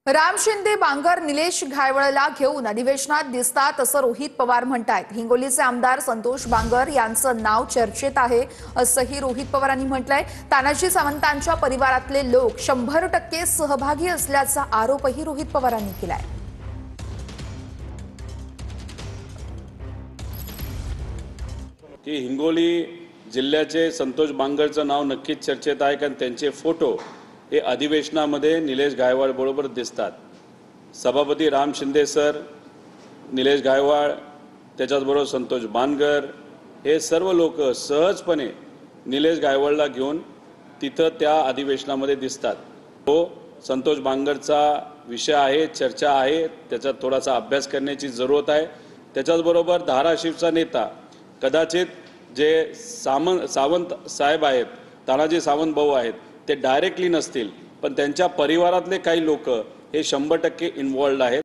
राम शिंदे बांगर निलेश घायवळला घेऊन अधिवेशनात दिसतात असं रोहित पवार म्हणतायत। हिंगोलीचे आमदार संतोष बांगर यांचं नाव चर्चेत आहे असंही रोहित पवारांनी म्हटलंय। तानाजी सावंतांच्या परिवारातले लोक 100% सहभागी असल्याचा आरोपही रोहित पवारांनी केलाय। की हिंगोली जिल्ह्याचे संतोष बांगरचं नाव नक्कीच चर्चेत आहे, कारण त्यांचे फोटो हे अधिवेशनामध्ये निलेश गायवाळ बरोबर दिसतात। सभापती राम शिंदे सर, निलेश गायवाळ, त्याच्याबरोबर संतोष बांगर हे सर्व लोक सहजपणे निलेश गायवाळला घेऊन तिथं त्या अधिवेशनामध्ये दिसतात। तो संतोष बांगरचा विषय आहे, चर्चा आहे, त्याचा थोडासा अभ्यास करण्याची जरूरत आहे। त्याच्याबरोबर धाराशिवचा नेता कदाचित जे सावंत साहेब आहेत, तानाजी सावंत भाऊ आहेत, ते डायरेक्टली नसतील, पण त्यांच्या परिवारातले काही लोक हे 100% इन्व्हॉल्वड आहेत।